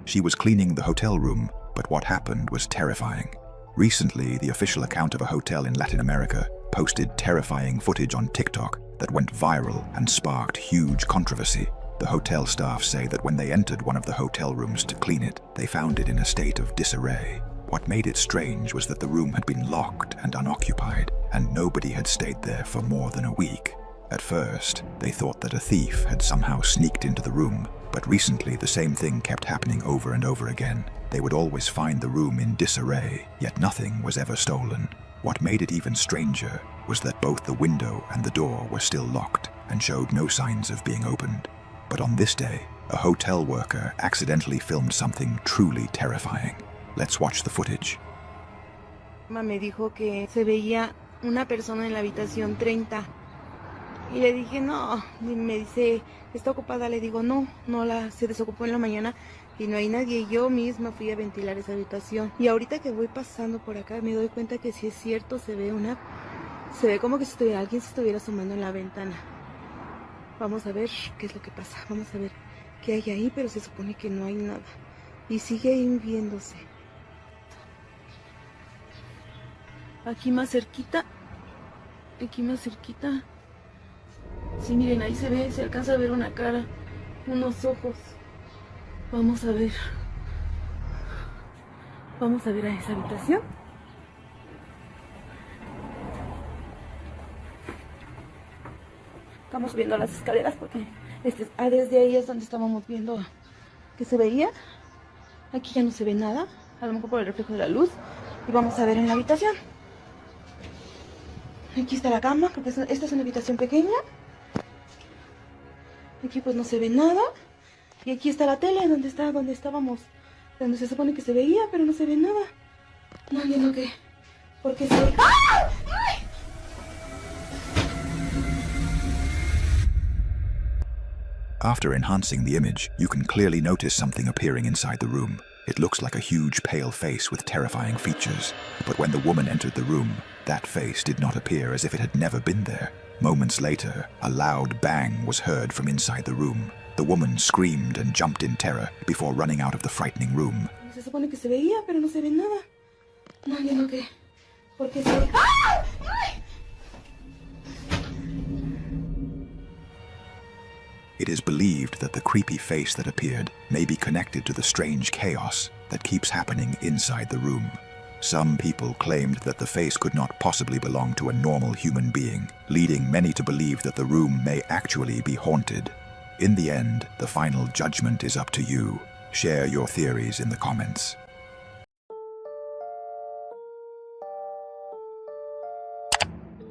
She was cleaning the hotel room, but what happened was terrifying. Recently, the official account of a hotel in Latin America posted terrifying footage on TikTok that went viral and sparked huge controversy. The hotel staff say that when they entered one of the hotel rooms to clean it, they found it in a state of disarray. What made it strange was that the room had been locked and unoccupied, and nobody had stayed there for more than a week. At first, they thought that a thief had somehow sneaked into the room, but recently the same thing kept happening over and over again. They would always find the room in disarray, yet nothing was ever stolen. What made it even stranger was that both the window and the door were still locked and showed no signs of being opened. But on this day, a hotel worker accidentally filmed something truly terrifying. Let's watch the footage. Me dijo que se veía una persona en la habitación 30. Y le dije, no, y me dice, ¿está ocupada? Le digo, no, se desocupó en la mañana y no hay nadie. Y yo misma fui a ventilar esa habitación. Y ahorita que voy pasando por acá me doy cuenta que sí es cierto, se ve como que si alguien se estuviera asomando en la ventana. Vamos a ver qué es lo que pasa, vamos a ver qué hay ahí, pero se supone que no hay nada. Y sigue ahí viéndose. Aquí más cerquita. Sí, miren, ahí se alcanza a ver una cara, unos ojos. Vamos a ver a esa habitación. Estamos viendo las escaleras porque desde ahí es donde estábamos viendo que se veía. Aquí ya no se ve nada, a lo mejor por el reflejo de la luz. Y vamos a ver en la habitación. Aquí está la cama, porque esta es una habitación pequeña. Aquí pues no se ve nada. Y aquí está la tele, donde estábamos, donde se supone que se veía, pero no se ve nada. No entiendo qué. ¿Por qué se ve? ¡Ah! ¡Ay! After enhancing the image, you can clearly notice something appearing inside the room. It looks like a huge pale face with terrifying features. But when the woman entered the room, that face did not appear, as if it had never been there. Moments later, a loud bang was heard from inside the room. The woman screamed and jumped in terror before running out of the frightening room. Se supone que se veía, pero no se ve nada. No entiendo qué. ¿Por qué se ve? ¡Ah! ¡Ay! It is believed that the creepy face that appeared may be connected to the strange chaos that keeps happening inside the room. Some people claimed that the face could not possibly belong to a normal human being, leading many to believe that the room may actually be haunted. In the end, the final judgment is up to you. Share your theories in the comments.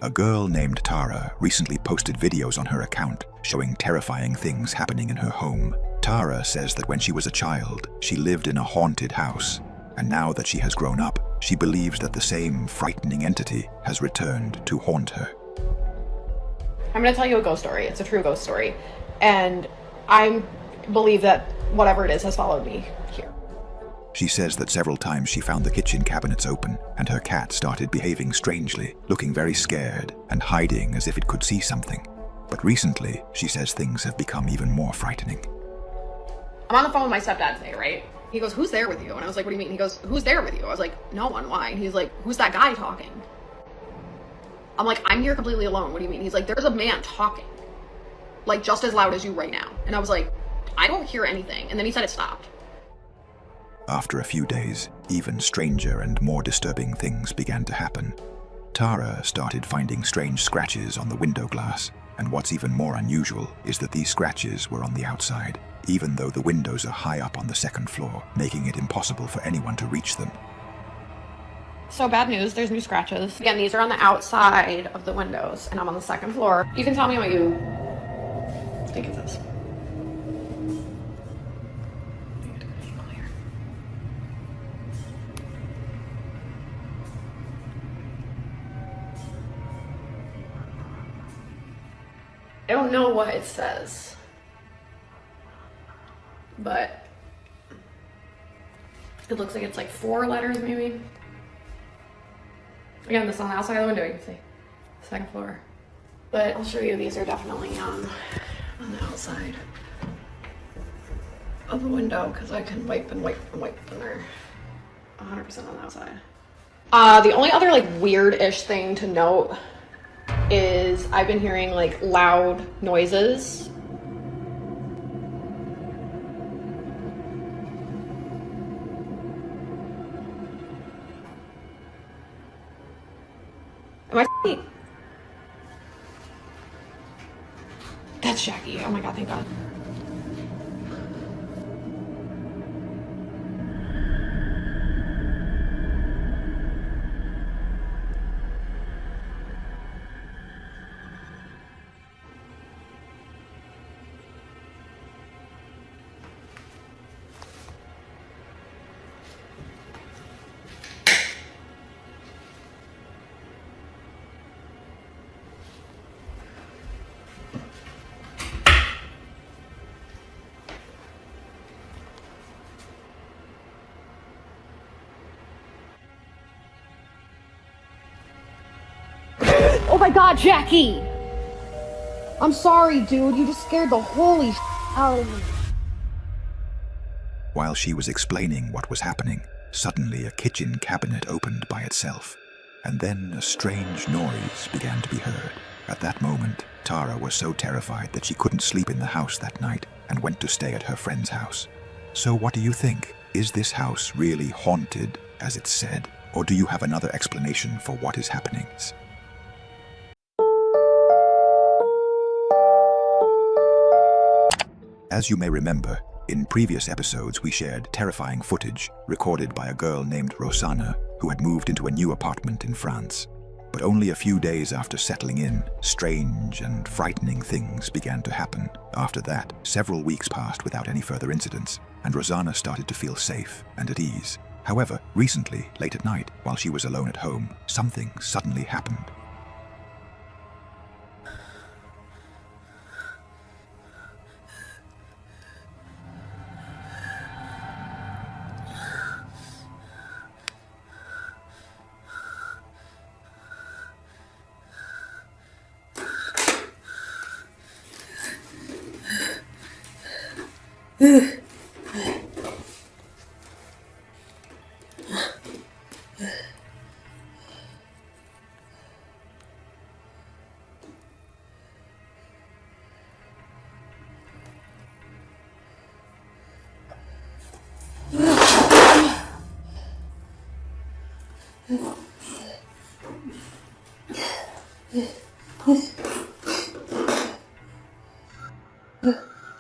A girl named Tara recently posted videos on her account showing terrifying things happening in her home. Tara says that when she was a child, she lived in a haunted house, and now that she has grown up, she believes that the same frightening entity has returned to haunt her. I'm going to tell you a ghost story. It's a true ghost story. And I believe that whatever it is has followed me here. She says that several times she found the kitchen cabinets open and her cat started behaving strangely, looking very scared and hiding as if it could see something. But recently, she says things have become even more frightening. I'm on the phone with my stepdad today, right? He goes, "Who's there with you?" And I was like, "What do you mean?" He goes, "Who's there with you?" I was like, "No one, why?" And he's like, "Who's that guy talking?" I'm like, "I'm here completely alone. What do you mean?" He's like, "There's a man talking, like just as loud as you right now." And I was like, "I don't hear anything." And then he said it stopped. After a few days, even stranger and more disturbing things began to happen. Tara started finding strange scratches on the window glass, and what's even more unusual is that these scratches were on the outside, even though the windows are high up on the second floor, making it impossible for anyone to reach them. So bad news, there's new scratches. Again, these are on the outside of the windows, and I'm on the second floor. You can tell me what you think of this. I don't know what it says, but it looks like it's like 4 letters maybe. Again, this is on the outside of the window, you can see. Second floor. But I'll show you, these are definitely on the outside. of the window because I can wipe and they're 100% on the outside. The only other like weird-ish thing to note is I've been hearing like loud noises. Am I f***ing? That's Jackie. Oh my god, thank god. Oh my god, Jackie! I'm sorry, dude. You just scared the holy out of me. While she was explaining what was happening, suddenly a kitchen cabinet opened by itself, and then a strange noise began to be heard. At that moment, Tara was so terrified that she couldn't sleep in the house that night and went to stay at her friend's house. So what do you think? Is this house really haunted, as it's said, or do you have another explanation for what is happening? As you may remember, in previous episodes we shared terrifying footage recorded by a girl named Rosanna who had moved into a new apartment in France. But only a few days after settling in, strange and frightening things began to happen. After that, several weeks passed without any further incidents, and Rosanna started to feel safe and at ease. However, recently, late at night, while she was alone at home, something suddenly happened.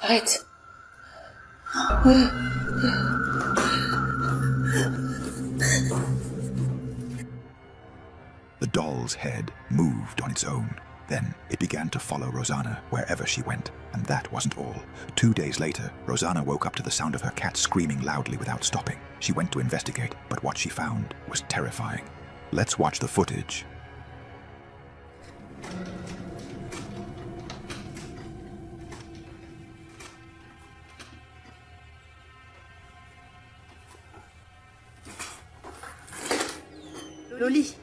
What? The doll's head moved on its own. Then it began to follow Rosanna wherever she went. And that wasn't all. 2 days later, Rosanna woke up to the sound of her cat screaming loudly without stopping. She went to investigate, but what she found was terrifying. Let's watch the footage. Loli.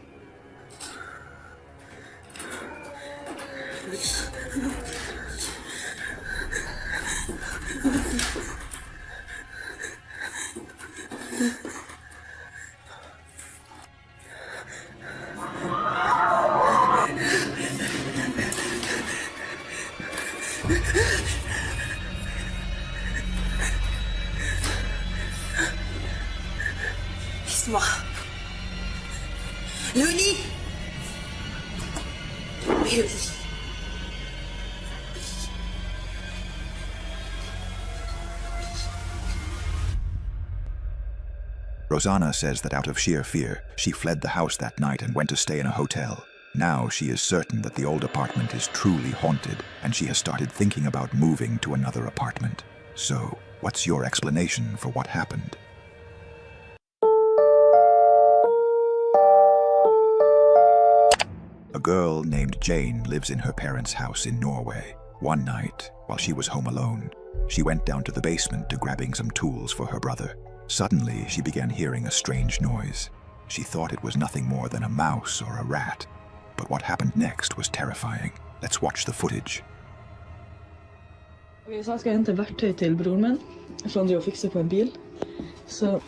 Laisse-moi. Loli. Oui, Loli. Rosanna says that out of sheer fear, she fled the house that night and went to stay in a hotel. Now she is certain that the old apartment is truly haunted, and she has started thinking about moving to another apartment. So, what's your explanation for what happened? A girl named Jane lives in her parents' house in Norway. One night, while she was home alone, she went down to the basement to grabbing some tools for her brother. Suddenly, she began hearing a strange noise. She thought it was nothing more than a mouse or a rat. But what happened next was terrifying. Let's watch the footage. Okay, så jeg skal hente verktøy til broren min, for han driver og fikser på en bil. Så...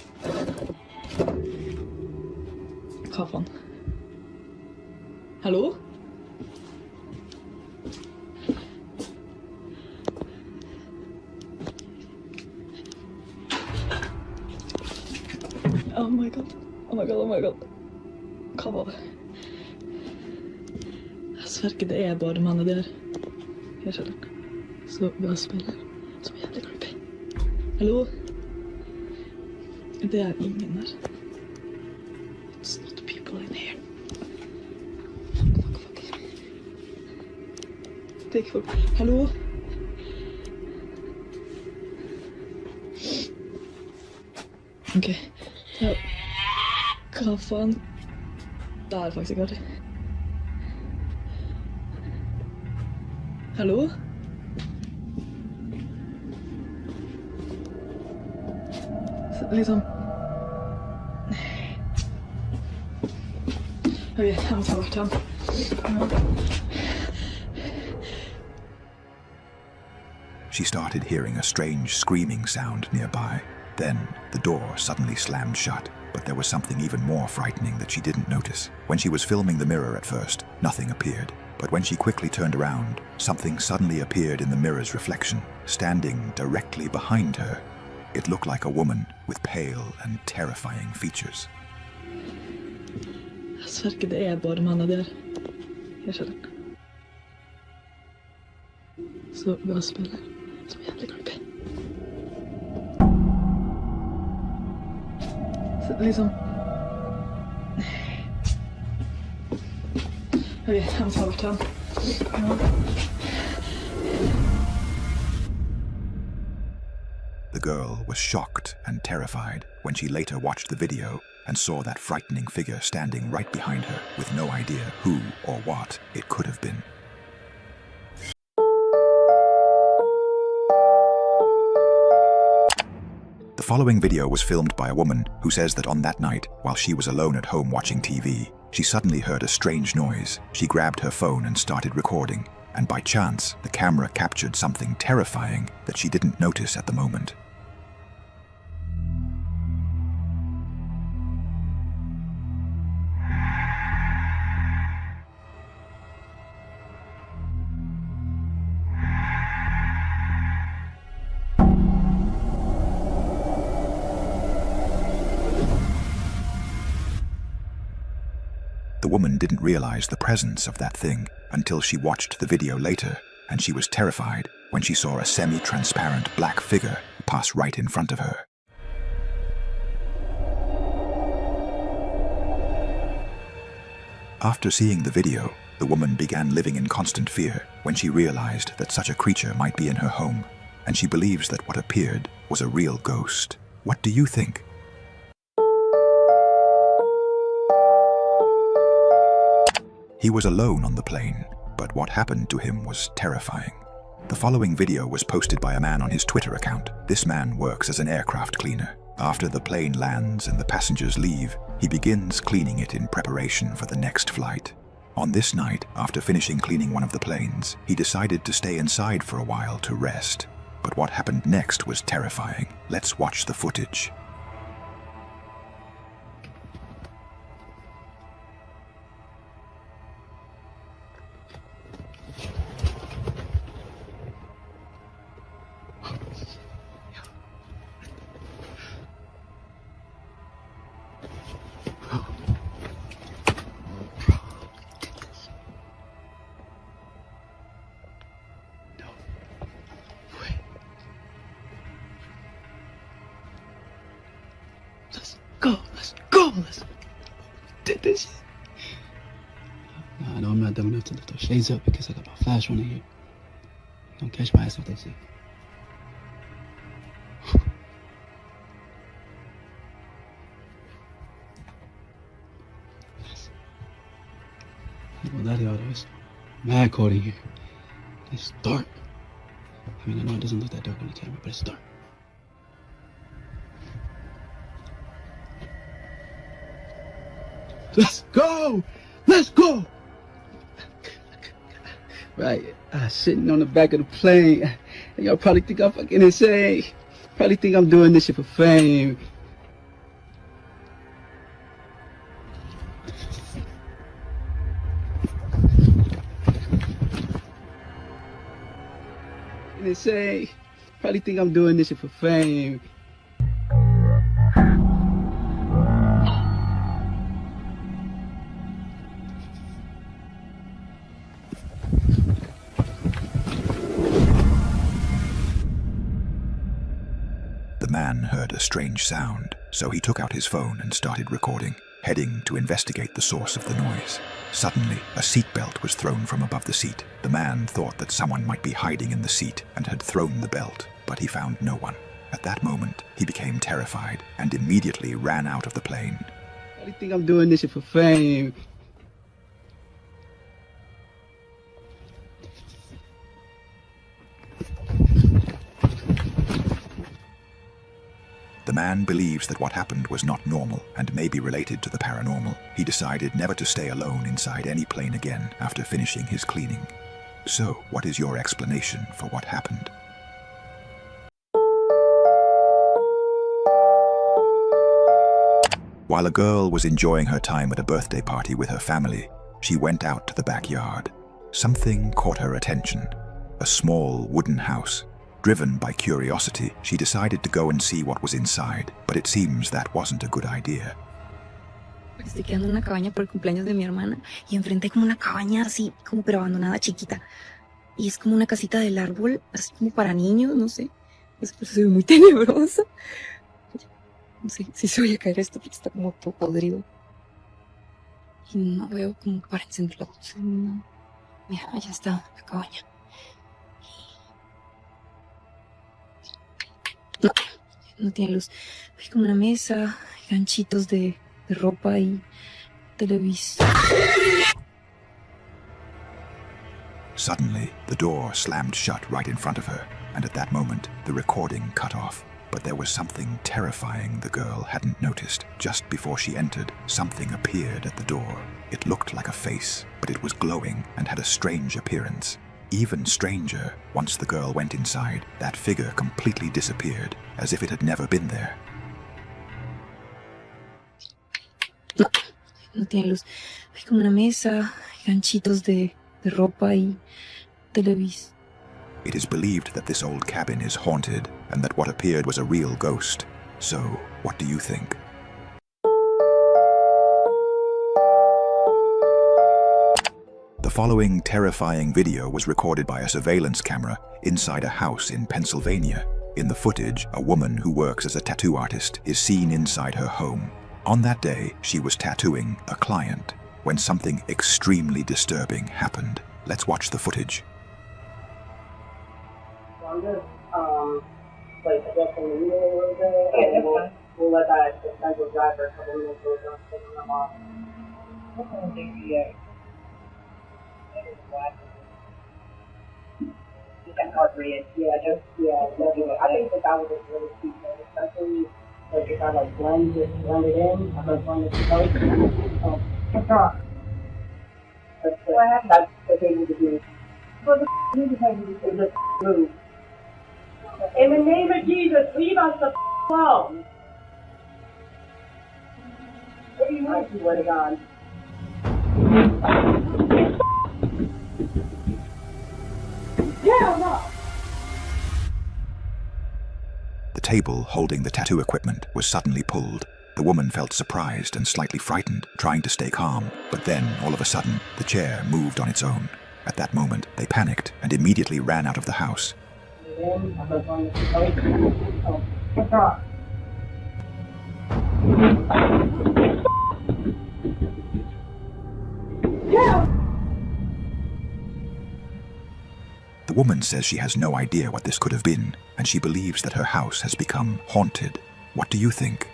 Hva faen? Hallo? Oh my god. Oh my god, oh my god. Hva var det? Jeg sverker det er bare mannen der. Her ser den. Så bra spiller. Så jævlig creepy. Hallo? Det er ingen her. It's not people in here. Fuck. Det er ikke folk. Hallo? Ok. Ja. Hva faen? Det er faktisk ikke artig. Hallo? Liksom... Ok, jeg må ta bort ham. She started hearing a strange screaming sound nearby. Then, the door suddenly slammed shut, but there was something even more frightening that she didn't notice. When she was filming the mirror at first, nothing appeared. But when she quickly turned around, something suddenly appeared in the mirror's reflection, standing directly behind her. It looked like a woman with pale and terrifying features. Jeg sverker det er bare mannen der. Her ser den. Så bra spiller. Så jævlig creepy. Så liksom... Ok, jeg må ta bort ham. The girl was shocked and terrified when she later watched the video and saw that frightening figure standing right behind her with no idea who or what it could have been. The following video was filmed by a woman who says that on that night, while she was alone at home watching TV, she suddenly heard a strange noise. She grabbed her phone and started recording, and by chance, the camera captured something terrifying that she didn't notice at the moment. The woman didn't realize the presence of that thing until she watched the video later, and she was terrified when she saw a semi-transparent black figure pass right in front of her. After seeing the video, the woman began living in constant fear when she realized that such a creature might be in her home, and she believes that what appeared was a real ghost. What do you think? He was alone on the plane, but what happened to him was terrifying. The following video was posted by a man on his Twitter account. This man works as an aircraft cleaner. After the plane lands and the passengers leave, he begins cleaning it in preparation for the next flight. On this night, after finishing cleaning one of the planes, he decided to stay inside for a while to rest. But what happened next was terrifying. Let's watch the footage. Let's did this. I know I'm not dumb enough to lift those shades up because I got my flash on in here. Don't catch my ass if they see. Well, that y'all, it's mad cold in here. It's dark. I mean, I know it doesn't look that dark on the camera, but it's dark. Let's go! Let's go! Right, sitting on the back of the plane, Y'all probably think I'm fucking insane. Probably think I'm doing this shit for fame. Insane. Probably think I'm doing this shit for fame. The man heard a strange sound, so he took out his phone and started recording, heading to investigate the source of the noise. Suddenly, a seatbelt was thrown from above the seat. The man thought that someone might be hiding in the seat and had thrown the belt, but he found no one. At that moment, he became terrified and immediately ran out of the plane. Probably think I'm doing this shit for fame. The man believes that what happened was not normal and may be related to the paranormal. He decided never to stay alone inside any plane again after finishing his cleaning. So, what is your explanation for what happened? While a girl was enjoying her time at a birthday party with her family, she went out to the backyard. Something caught her attention. A small wooden house. Driven by curiosity, she decided to go and see what was inside, but it seems that wasn't a good idea. Estoy quedando en una cabaña por el cumpleaños de mi hermana y enfrente hay como una cabaña así, como pero abandonada, chiquita. Y es como una casita del árbol, así como para niños, no sé. Es pues, se ve muy tenebrosa. No sé si se voy a caer esto porque está como todo podrido. Y no veo como para encender la luz. No. Mira, allá está la cabaña. No, no tiene luz. Hay como una mesa, ganchitos de ropa y televisor. Suddenly, the door slammed shut right in front of her, and at that moment, the recording cut off. But there was something terrifying the girl hadn't noticed. Just before she entered, something appeared at the door. It looked like a face, but it was glowing and had a strange appearance. Even stranger, once the girl went inside, that figure completely disappeared, as if it had never been there. No, no tiene luz. Hay como una mesa, ganchitos de ropa y televisor. It is believed that this old cabin is haunted and that what appeared was a real ghost. So, what do you think? The following terrifying video was recorded by a surveillance camera inside a house in Pennsylvania. In the footage, a woman who works as a tattoo artist is seen inside her home. On that day, she was tattooing a client when something extremely disturbing happened. Let's watch the footage. I'm just, like, adjusting the wheel a little bit, and we'll let that potential drive for a couple minutes so it's not taking them off. Just that hard read. Yeah, definitely. I think that was just really cute, especially, like, if I, like, blend it in, I like blend it together. Oh, what's wrong? That's the thing to do. What the you just just move. In the name of Jesus, leave us the alone. What do you want, you swear to God? Hell no! The table holding the tattoo equipment was suddenly pulled. The woman felt surprised and slightly frightened, trying to stay calm. But then, all of a sudden, the chair moved on its own. At that moment, they panicked and immediately ran out of the house. The woman says she has no idea what this could have been, and she believes that her house has become haunted. What do you think?